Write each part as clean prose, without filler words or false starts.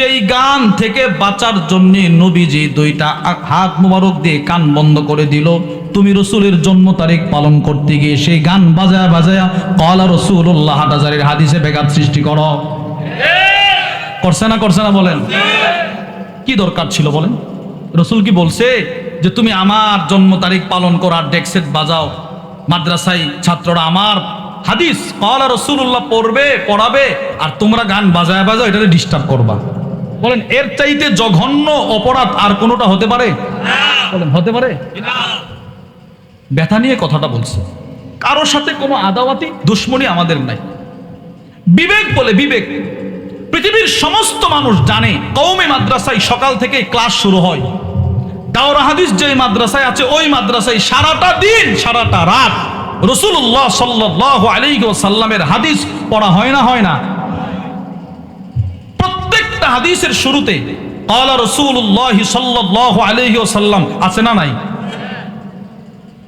যেই গান থেকে বাঁচার জন্য নবীজি দুইটা হাত মুবারক দিয়ে কান বন্ধ করে দিল। তুমি রসুলের জন্ম তারিখ পালন করতে গিয়ে সেই গান বাজায়া বাজায়া ক্বালা রাসূলুল্লাহ হাজারের হাদিসে ব্যাঘাত সৃষ্টি করো। করছে না বলেন? কি দরকার ছিল বলেন? রসুল কি বলছে যে তুমি আমার জন্ম তারিখ পালন করো আর ডেক্সেট বাজাও, মাদ্রাসায় ছাত্ররা আমার হাদিস ক্বালা রাসূলুল্লাহ পড়াবে আর তোমরা গান বাজায় বাজাও, এটাকে ডিস্টার্ব করবা? বলেন এর চাইতে জঘন্য অপরাধ আর কোনোটা হতে পারে? বলেন হতে পারে? ব্যথা নিয়ে কথাটা বলছে, কারোর সাথে কোনো আদাওয়াতি দুশ্মনী আমাদের নাই। বিবেক বলে বিবেক, পৃথিবীর সমস্ত মানুষ জানে কওমি মাদ্রাসায় সকাল থেকে ক্লাস শুরু হয়। দাওরা হাদিস যে মাদ্রাসায় আছে ওই মাদ্রাসায় সারাটা দিন সারাটা রাত রাসূলুল্লাহ সাল্লাল্লাহু আলাইহি ওয়াসাল্লামের হাদিস পড়া হয় না? প্রত্যেকটা হাদিসের শুরুতে ক্বালা রাসূলুল্লাহ সাল্লাল্লাহু আলাইহি ওয়াসাল্লাম আছে না নাই?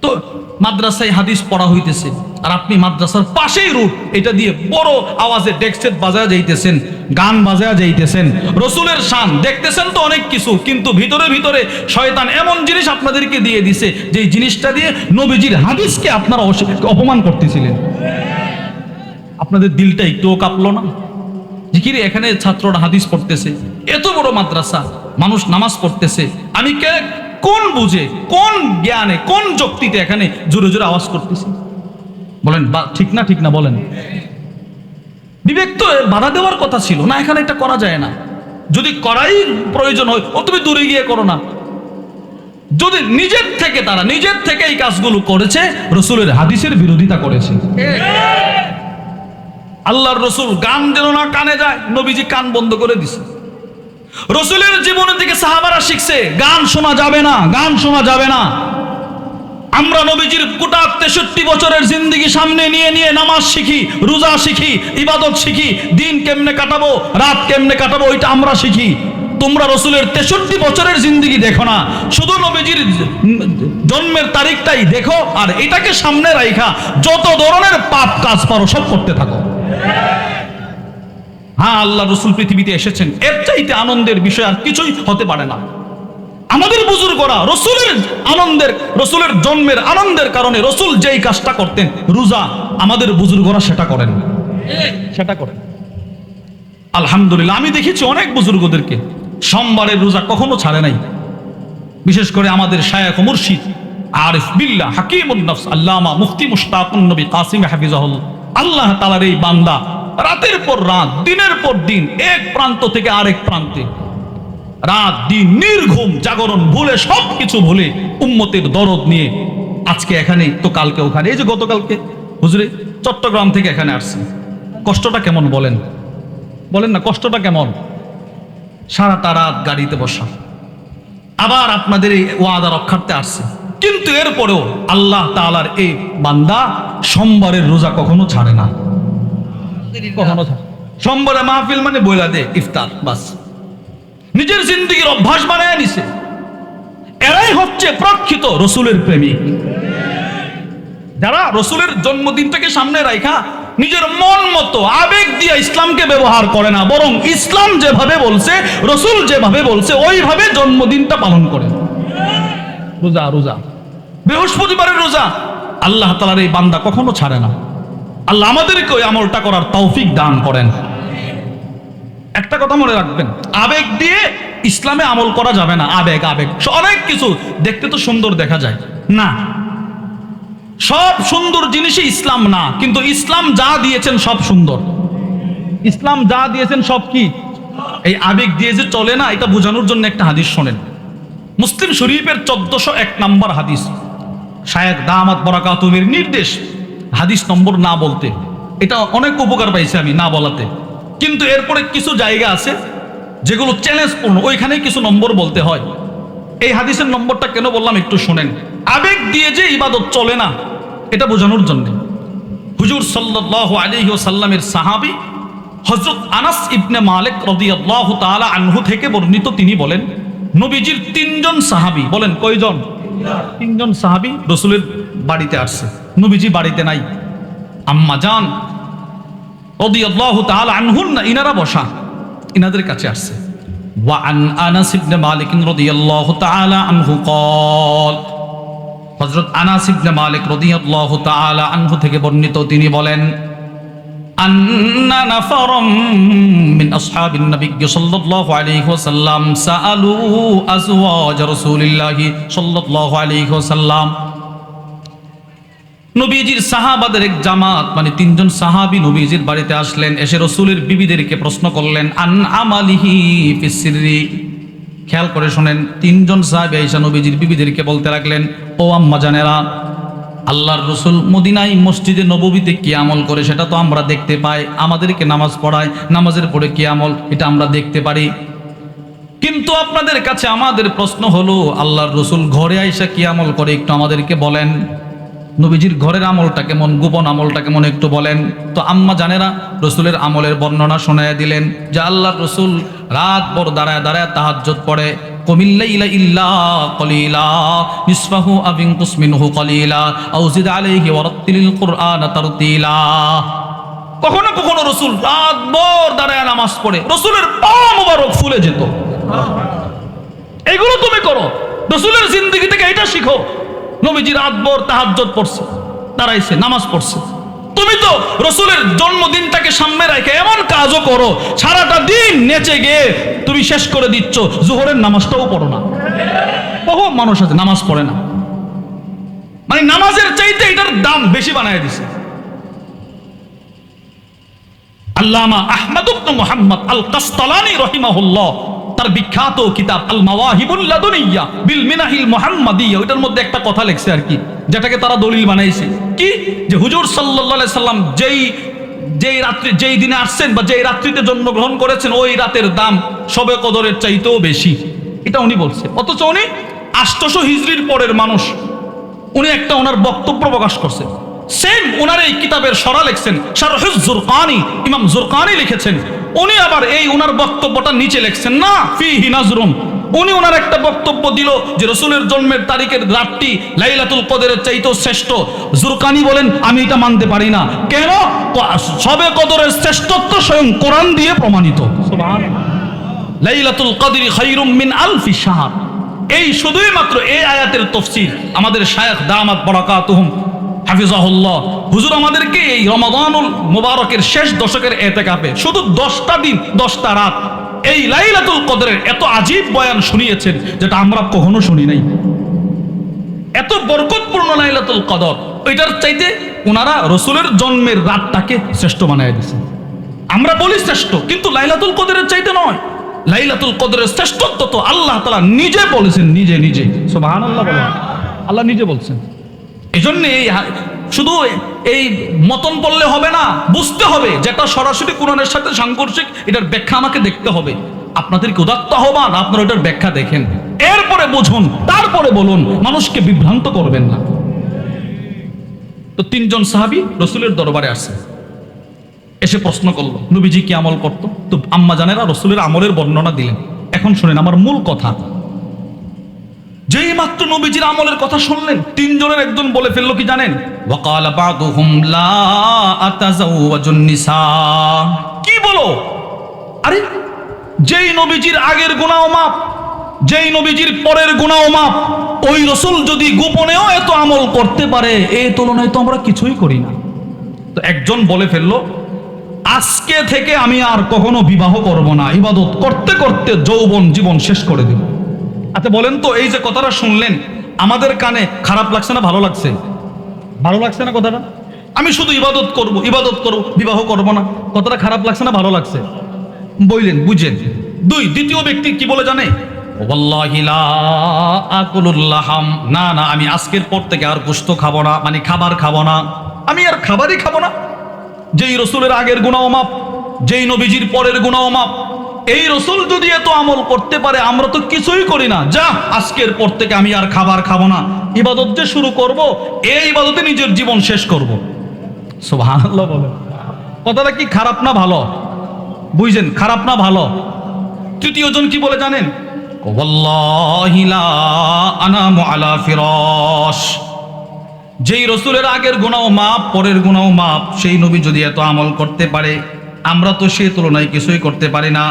তো মাদ্রাসায় হাদিস পড়া হইতেছে আর আপনি মাদ্রাসার পাশেই রুট, এটা দিয়ে বড় আওয়াজে ডেক্সেট বাজায়া যাইতেছেন, গান বাজায়া যাইতেছেন, রসুলের শান দেখতেছেন তো অনেক কিছু, কিন্তু ভিতরে ভিতরে শয়তান এমন জিনিস আপনাদেরকে দিয়ে দিছে যে জিনিসটা দিয়ে নবীজির হাদিসকে আপনারা অপমান করতেছিলেন। আপনাদের দিলটা একটুও কাঁপলো না? জিকিরে এখানে ছাত্ররা হাদিস পড়তেছে, এত বড় মাদ্রাসা, মানুষ নামাজ পড়তেছে, আমি কে কোন বুঝে কোন জ্ঞানে কোন যুক্তিতে এখানে জোরে জোরে আওয়াজ করতেছি? বলেন ঠিক না বলেন? বিবেক তো বাধা দেওয়ার কথা ছিল না, এখানে এটা করা যায় না। যদি করাই প্রয়োজন হয় ও তুমি দূরে গিয়ে করো না। যদি তারা নিজের থেকে এই কাজগুলো করেছে, রসুলের হাদিসের বিরোধিতা করেছে। আল্লাহর রসুল গান যেন না কানে যায়, নবীজি কান বন্ধ করে দিছে। রসুলের জীবনে থেকে সাহাবারা শিখছে গান শোনা যাবে না। আমরা নবীজির গোটা 63 বছরের জিন্দেগি সামনে নিয়ে নামাজ শিখি, রোজা শিখি, ইবাদত শিখি, দিন কেমনে কাটাবো, রাত কেমনে কাটাবো, ওইটা আমরা শিখি। তোমরা রসুলের 63 বছরের জিন্দেগি দেখো না, শুধু নবীজির জন্মের তারিখটাই দেখো আর এটাকে সামনে রাখা যত ধরনের পাপ কাজ পারো সব করতে থাকো। হ্যাঁ, আল্লাহ রসুল পৃথিবীতে এসেছেন, এর চাইতে আনন্দের বিষয় আর কিছুই হতে পারে না। আমাদের বুজুর্গরা রসুলের জন্মের আনন্দের কারণে রসুল যেই কাজটা করতেন, রোজা, আমাদের বুজুর্গরা সেটা করেন। আলহামদুলিল্লাহ, আমি দেখেছি অনেক বুজুর্গদেরকে সোমবারের রোজা কখনো ছাড়ে নাই। বিশেষ করে আমাদের শায়খ মুর্শিদ আরিফ বিল্লাহ হাকিমুন নফস আল্লামা মুফতি মুশতাকুন নবী কাসিম হাফিজাহুল্লাহ, আল্লাহ তাআলার এই বান্দা রাতের পর রাত, দিনের পর দিন, এক প্রান্ত থেকে আরেক প্রান্তে রাত দিন নির্ঘুম জাগরণ ভুলে, সবকিছু ভুলে উম্মতের দরদ নিয়ে আজকে এখানে তো কালকে ওখানে। এই যে গতকালকে হুজুরে চট্টগ্রাম থেকে এখানে আসছে, কষ্টটা কেমন বলেন না? কষ্টটা কেমন? সারাটা রাত গাড়িতে বসা, আবার আপনাদের এই ওয়াদা রক্ষার্থে আসছে, কিন্তু এরপরেও আল্লাহ তাআলার এই বান্দা সোমবারের রোজা কখনো ছাড়ে না। সোমবারে মাহফিল মানে বইলা দে ইফতার, বাস নিজের জিন্দেগির অভ্যাস বানায় নিছে। এরাই হচ্ছে প্রকৃত রসুলের প্রেমিক, যারা রসুলের জন্মদিনটাকে সামনে রাখা নিজের মন মতো আবেগ দিয়ে ইসলামকে ব্যবহার করে না, বরং ইসলাম যেভাবে বলছে, রসুল যেভাবে বলছে ওইভাবে জন্মদিনটা পালন করে। রোজা বৃহস্পতিবারের রোজা আল্লাহ তাআলার এই বান্দা কখনো ছাড়ে না। আল্লাহ আমাদেরকে ওই আমলটা করার তৌফিক দান করেন। একটা কথা মনে রাখবেন, আবেগ দিয়ে ইসলামে আমল করা যাবে না। আবেগ অনেক কিছু দেখতে তো সুন্দর দেখা যায় না, সব সুন্দর জিনিসই ইসলাম না, কিন্তু ইসলাম যা দিয়েছেন সব সুন্দর। ইসলাম যা দিয়েছেন সব কি এই আবেগ দিয়ে যে চলে না, এটা বোঝানোর জন্য একটা হাদিস শোনেন। মুসলিম শরীফের 1401 নম্বর হাদিস, শায়েখ দামাত বরাকাতুহুর নির্দেশ হাদিস নম্বর না বলতে। এটা অনেক উপকার পাইছি আমি না বলাতে, কিন্তু এরপরে কিছু জায়গা আছে যেগুলো চ্যালেঞ্জপূর্ণ, ওইখানে কিছু নম্বর বলতে হয়। এই হাদিসের নম্বরটা কেন বললাম একটু শোনেন। আবেগ দিয়ে যে ইবাদত চলে না, এটা বোঝানোর জন্য। হুজুর সাল্লাল্লাহু আলাইহি ওয়াসাল্লামের সাহাবী হযরত আনাস ইবনে মালিক রাদিয়াল্লাহু তাআলা আনহু থেকে বর্ণিত, তিনি বলেন নবীজির 3 জন সাহাবী, বলেন কয়জন? 3 জন সাহাবী রাসূলের বাড়িতে আসছে, নবীজি বাড়িতে নাই। আম্মা জান রাদিয়াল্লাহু তাআলা আনহুন্না, ইনারা বসা, ইনাদের কাছে আসছে। وعن أنس بن مالك رضي الله تعالى عنه قال হযরত আনাস ইবনে মালিক রাদিয়াল্লাহু তাআলা আনহু থেকে বর্ণিত তিনি বলেন আন্না নাফারাম মিন আসহাবিন নবী সাল্লাল্লাহু আলাইহি ওয়াসাল্লাম সাআলু আজওয়াজ রাসূলিল্লাহি সাল্লাল্লাহু আলাইহি ওয়াসাল্লাম নবীজির সাহাবাদের এক জামাত মানে তিনজন সাহাবী নবীজির বাড়িতে আসলেন, এসে রাসূলের বিবিদেরকে প্রশ্ন করলেন আন আমালিহি ফিস সিররি। খেয়াল করে শুনেন, তিনজন সাহাবী আয়েশা নবীজির বিবিদেরকে বলতে লাগলেন, ও আম্মা জানেরা, আল্লাহর রাসূল মদিনায় মসজিদে নববীতে কি আমল করে সেটা তো আমরা দেখতে পাই, আমাদেরকে নামাজ পড়ায়, নামাজের পরে কি আমল এটা আমরা দেখতে পারি, কিন্তু আপনাদের কাছে আমাদের প্রশ্ন হলো আল্লাহর রাসূল ঘরে আয়েশা কি আমল করে একটু আমাদেরকে বলেন, নবীজির ঘরের আমলটা কেমন, গোপন আমলটা কেমন একটু বলেন। তো আম্মা জানেরা রাসূলের আমলের বর্ণনা শোনায় দিলেন যে আল্লাহর রাসূল রাত ভর দাঁড়ায় দাঁড়ায় তাহাজ্জুদ পড়ে, কুমিল লাইলা ইল্লা কলিলা নিসফাহু আও ইনকুস মিনহু কলিলা আও জিদ আলাইহি ওয়ারাত্তিলিল কুরআন তারতিলা। কখনো কখনো রাসূল রাত ভর দাঁড়ায় নামাজ পড়ে, রাসূলের পা মোবারক ফুলে যেত। এগুলো তুমি করো, রাসূলের জিন্দেগি থেকে এটা শিখো। নবীজি রাত ভর তাহাজ্জুদ পড়ছে, দাঁড়াইছে, নামাজ পড়ছে। তুমি তো রাসূলের জন্মদিনটাকে সামনে রেখে এমন কাজও করো, সারাটা দিন নেচে গিয়ে তুমি শেষ করে দিচ্ছ, জোহরের নামাজটাও পড়ো না। বহু মানুষ আছে নামাজ পড়ে না, মানে নামাজের চাইতে এটার দাম বেশি বানায় দিছে। আল্লামা আহমদ ইবনে মুহাম্মদ আল কাসতালানী রাহিমাহুল্লাহ তার বিখ্যাত কিতাব আল মাওয়াহিবুল লাদুনিয়া বিল মিনাহিল মুহাম্মাদিয়া, ওটার মধ্যে একটা কথা লেখছে আর কি, যেটাকে তারা দলিল বানাইছে কি, যে হুজুর সাল্লাল্লাহু আলাইহি সাল্লাম যেই রাত্রি যেই দিনে আসছেন বা যেই রাত্রিতে জন্মগ্রহণ করেছেন ওই রাতের দাম শবে কদরের চাইতেও বেশি, এটা উনি বলছে। অথচ উনি 800 হিজরির পরের মানুষ, উনি একটা ওনার বক্তব্য প্রকাশ করছেন। সেম ওনার এই কিতাবের সরা লিখছেন শারহুজ জুরকানি, ইমাম জুরকানি লিখেছেন। উনি আবার এই ওনার বক্তব্যটা নিচে লিখছেন না ফিহি নাজরুম, উনি ওনার একটা বক্তব্য দিল যে রাসূলের জন্মের তারিখের রাতটি লাইলাতুল কদরের চাইতেও শ্রেষ্ঠ। জুরকানি বলেন আমি এটা মানতে পারি না। কেন? শবে কদরের শ্রেষ্ঠত্ব স্বয়ং কোরআন দিয়ে প্রমাণিত। সুবহানাল্লাহ, লাইলাতুল কদরি খায়রুম মিন আলফি শাহর। এই শুধুই মাত্র এই আয়াতের তাফসীর আমাদের শায়খ দামাত বারাকাতুহুম হাফিজাহুল্লাহ হুজুর আমাদেরকে এই রমাদানুল মুবারকের শেষ দশকের ইতিকাফে শুধু 10টা দিন 10টা রাত এই লাইলাতুল কদরের এত আজীব বয়ান শুনিয়েছেন, যেটা আমরা কখনো শুনি নাই। এত বরকতপূর্ণ লাইলাতুল কদর, ওইটার চাইতে ওনারা রাসূলের জন্মের রাতটাকে শ্রেষ্ঠ বানায় দিয়েছেন। আমরা বলি শ্রেষ্ঠ, কিন্তু লাইলাতুল কদরের চাইতে নয়। লাইলাতুল কদরের শ্রেষ্ঠত্ব তো আল্লাহ তাআলা নিজে বলেছেন, নিজে নিজে। সুবহানাল্লাহ বলেন, আল্লাহ নিজে বলছেন। এজন্য শুধু এই মতন পড়লে হবে না, বুঝতে হবে যেটা সরাসরি কোরআনের সাথে সাংঘর্ষিক, এটার ব্যাখ্যা আমাকে দেখতে হবে। আপনাদেরকে উদাত্ত আহ্বান, আপনারা এটার ব্যাখ্যা দেখেন, এরপরে বুঝুন, তারপরে বলুন, মানুষকে বিভ্রান্ত করবেন না। তো তিনজন সাহাবী রাসূলের দরবারে আসে, এসে প্রশ্ন করলো নবীজি কি আমল করত। তো আম্মা জানেরা রাসূলের আমলের বর্ণনা দিলেন। এখন শুনেন আমার মূল কথা। যেই মাত্র নবীজির আমলের কথা শুনলেন, তিনজনের একজন বলে ফেললো কি জানেন? ওয়াকালা বাদুহুম লা আতাযাওয়াজুন নিসা। কি বলো? আরে যেই নবীজির আগের গুনাহ মাপ, যেই নবীজির পরের গুনাহ মাপ, ওই রাসূল যদি গোপনেও এত আমল করতে পারে, এই তুলনায় তো আমরা কিছুই করি না। তো একজন বলে ফেললো আজকে থেকে আমি আর কখনো বিবাহ করব না, ইবাদত করতে করতে যৌবন জীবন শেষ করে দেব। আচ্ছা বলেন তো, এই যে কথাটা শুনলেন আমাদের কানে খারাপ লাগছে না ভালো লাগছে? ভালো লাগছে না কথাটা? আমি শুধু ইবাদত করব, বিবাহ করব না, কথাটা খারাপ লাগছে না ভালো লাগছে? বললেন, বুঝেন। দ্বিতীয় ব্যক্তি কি বলে জানে? ওয়াল্লাহি লা আকুলুল লাহাম, না না আমি আজকের পর থেকে আর গোশত খাবো না, মানে খাবার খাবো না, আমি আর খাবারই খাবো না। যেই রাসূলের আগের গুনাহ মাপ, যেই নবীজির পরের গুনাহ মাপ, এই রাসূল যদি এত আমল করতে পারে, আমরা তো কিছুই করি না, যা আজকের পর থেকে আমি আর খাবার খাবো না, ইবাদত যে শুরু করব, এই ইবাদতে নিজের জীবন শেষ করব। সুবহানাল্লাহ বলেন। কথাটা কি খারাপ না ভালো? বুঝছেন, খারাপ না ভালো? তৃতীয় জন কি বলে জানেন? ওয়াল্লাহি লা আনামু আলা ফিরাশ। যেই রাসূলের আগের গুনাহ মাপ, পরের গুনাহ মাপ, সেই নবী যদি এত আমল করতে পারে, আমরা তো সেই তুলনায় কিছুই করতে পারি না।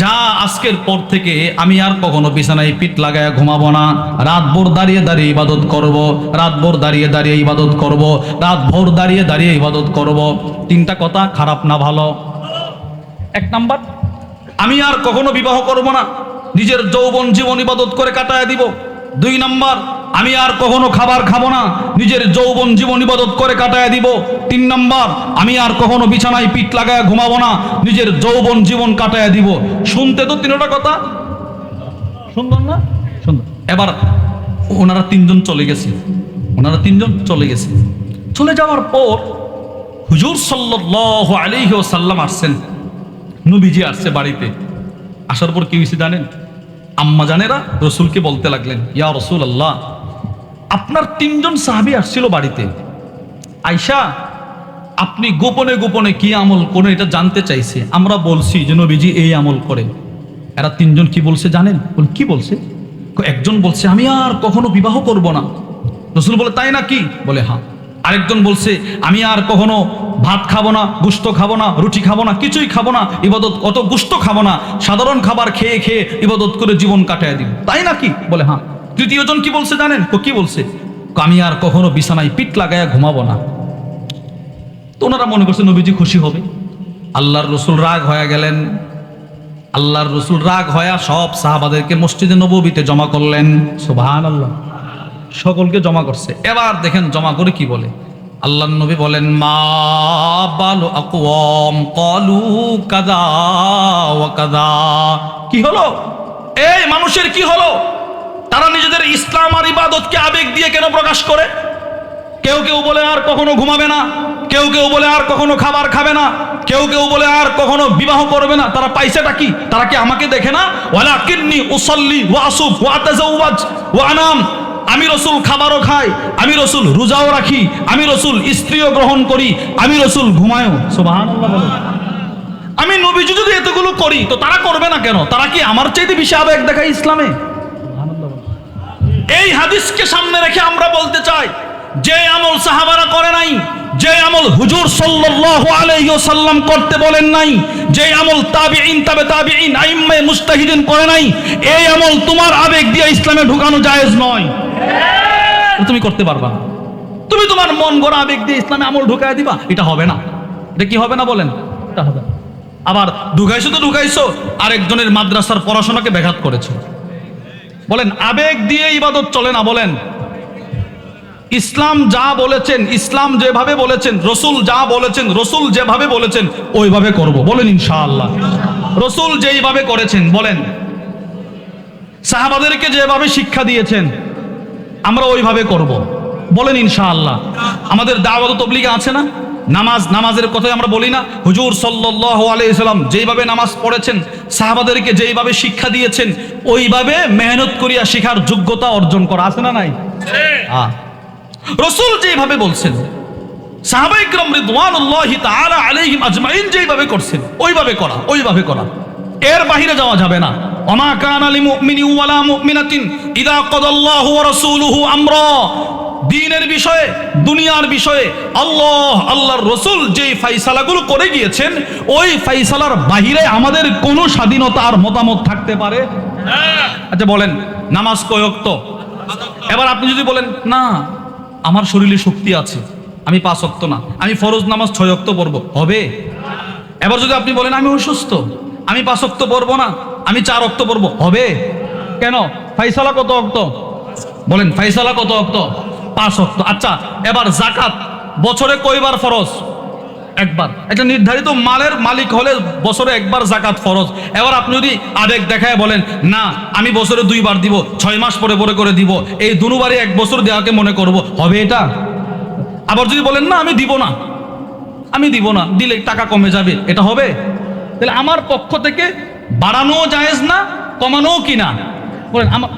যা আজকের পর থেকে আমি আর কখনো বিছানায় পিঠ লাগায় ঘুমাবো না, রাতভর দাঁড়িয়ে দাঁড়িয়ে ইবাদত করব, রাতভর দাঁড়িয়ে দাঁড়িয়ে ইবাদত করব, রাতভর দাঁড়িয়ে দাঁড়িয়ে ইবাদত করব। তিনটা কথা, খারাপ না ভালো? এক নাম্বার, আমি আর কখনো বিবাহ করব না, নিজের যৌবন জীবন ইবাদত করে কাটায় দিব। দুই নাম্বার, আমি আর কখনো খাবার খাবো না, নিজের যৌবন জীবন ইবাদত করে কাটায় দিব। তিন নাম্বার, আমি আর কখনো বিছানায় পিঠ লাগায় ঘুমাবো না, নিজের যৌবন জীবন কাটায় দিব। শুনতে তো তিনটা কথা সুন্দর না? সুন্দর। এবার ওনারা তিনজন চলে গেছে, চলে যাওয়ার পর হুজুর সাল্লাল্লাহু আলাইহি ওয়াসাল্লাম আসছেন, নবীজি আসছে বাড়িতে। আসার পর কি হয়েছে জানেন? আম্মা জানেরা রসুলকে বলতে লাগলেন, ইয়া রাসূলুল্লাহ, আপনার তিনজন সাহাবী আসছিল বাড়িতে, আয়েশা আপনি গোপনে গোপনে কি আমল করে এটা জানতে চাইছে। আমরা বলছি যে নবীজি এই আমল করে। এরা তিনজন কি বলছে জানেন? কি বলছে? একজন বলছে আমি আর কখনো বিবাহ করব না। রসুল বলে তাই নাকি? বলে হ্যাঁ। আরেকজন বলছে আমি আর কখনো ভাত খাবো না, গোশত খাবো না, রুটি খাবো না, কিছুই খাবো না, ইবাদত অত গোশত খাবো না, সাধারণ খাবার খেয়ে খেয়ে ইবাদত করে জীবন কাটায় দিব। তাই নাকি? বলে হ্যাঁ। তৃতীয়জন কি বলছে জানেন? কি বলছে? আমি আর কখনো বিছানায় পিঠ লাগায়া ঘুমাবো না। তো ওনারা মনে করছে নবীজি খুশি হবে। আল্লাহর রসুল রাগ হয়ে গেলেন। আল্লাহর রসুল রাগ হয়ে সব সাহাবাদেরকে মসজিদে নববীতে জমা করলেন। সুবহানাল্লাহ। সকলকে জমা করছে। এবার দেখেন জমা করে কি বলে। আল্লাহর নবী বলেন, মা বালু আকওয়াম ক্বালু কাযা ওয়া কাযা। কি হলো? এই মানুষের কি হলো? তারা নিজেদের ইসলাম আর ইবাদতকে আবেগ দিয়ে কেন প্রকাশ করে? কেউ কেউ বলে আর কখনো ঘুমাবে না, কেউ কেউ বলে আর কখনো খাবার খাবে না, কেউ কেউ বলে আর কখনো বিবাহ করবে না। তারা পাইছেটা কি? তারা কি আমাকে দেখে না? ওয়ালাকিন্নী উসাল্লি ওয়া আসুম ওয়া আতাজাওয়াজ ওয়া আনাম। আমি রসুল খাবারও খাই, আমি রসুল রোজাও রাখি, আমি রসুল স্ত্রীও গ্রহণ করি, আমি রসুল ঘুমায়ও। সুবহানাল্লাহ বলো। আমি নবীজি যদি এতগুলো করি তো তারা করবে না কেন? তারা কি আমার চাইতে বেশি আবেগ দেখায় ইসলামে? এই হাদিসকে সামনে রেখে আমরা বলতে চাই, যে আমল সাহাবারা করে নাই, যে আমল হুজুর সাল্লাল্লাহু আলাইহি ওয়াসাল্লাম করতে বলেন নাই, যে আমল তাবিঈন তাবে তাবিঈন আইম্মায়ে মুজতাহিদিন করে নাই, এই আমল তোমার আবেগ দিয়ে ইসলামে ঢুকানো জায়েজ নয়। তুমি করতে পারবা না। তুমি তোমার মন গড়া আবেগ দিয়ে ইসলামে আমল ঢুকায় দিবা, এটা হবে না। এটা কি হবে না বলেন? এটা হবে না। আবার ঢুকাইছো তো ঢুকাইছো, আরেকজনের মাদ্রাসার পড়াশোনাকে ব্যাঘাত করেছো। বলেন আবেগ দিয়ে ইবাদত চলে না। বলেন ইসলাম যা বলেছেন, ইসলাম যেভাবে বলেছেন, রসুল যা বলেছেন, রসুল যেভাবে বলেছেন ওইভাবে করব। বলেন ইনশাআল্লাহ। রসুল যেইভাবে করেছেন, বলেন সাহাবাদেরকে যেভাবে শিক্ষা দিয়েছেন আমরা ওইভাবে করব। বলেন ইনশাআল্লাহ। আমাদের দাওয়াত তাবলীগে আছে না? নামাজের কথাই আমরা বলি না? হুজুর সাল্লাল্লাহু আলাইহি ওয়াসাল্লাম যেইভাবে নামাজ পড়েছেন, সাহাবাদেরকে যেইভাবে শিক্ষা দিয়েছেন, ওইভাবে মেহনত করিয়া শিখার যোগ্যতা অর্জন করা আছে না নাই? হ্যাঁ। রসুল যেভাবে বলছেন, সাহাবায়ে কিরাম রিদওয়ানুল্লাহি তাআলা আলাইহিম আজমাইন যেভাবে করছেন ওইভাবে করা। এর বাহিরে যাওয়া যাবে না। ওমা কানা লিমুমিনিন ওয়ালা মুমিনাতিন ইযা কাদাল্লাহু ওয়া রাসূলুহু আমরা। দ্বীনের বিষয়ে, দুনিয়ার বিষয়ে আল্লাহর রসুল যেই ফাইসালাগুলো করে গিয়েছেন, ওই ফাইসালার বাহিরে আমাদের কোনো স্বাধীনতা আর মতামত থাকতে পারে? আচ্ছা বলেন নামাজ কয় ওয়াক্ত? এবার আপনি যদি বলেন না আমার শরীরে শক্তি আছে, আমি 5 ওয়াক্ত না, আমি ফরজ নামাজ 6 ওয়াক্ত পড়বো, হবে? এবার যদি আপনি বলেন আমি অসুস্থ, আমি 5 ওয়াক্ত পড়বো না, আমি 4 ওয়াক্ত পড়বো, হবে? কেন? ফাইসালা কত ওয়াক্ত? বলেন ফাইসালা কত ওয়াক্ত? 5 ওয়াক্ত। আচ্ছা এবার যাকাত বছরে কয়বার ফরজ? একবার। একটা নির্ধারিত মালের মালিক হলে বছরে একবার যাকাত ফরজ। এবার আপনি যদি আবেগ দেখায় বলেন না আমি বছরে 2 বার দিব, 6 মাস পরে পরে করে দিব, এই দুবারই 1 বছর দেওয়াকে মনে করব, হবে এটা? আবার যদি বলেন না আমি দিব না, দিলে টাকা কমে যাবে, এটা হবে? তাহলে আমার পক্ষ থেকে বাড়ানো জায়েজ না, কমানো কি না? বলেন আমার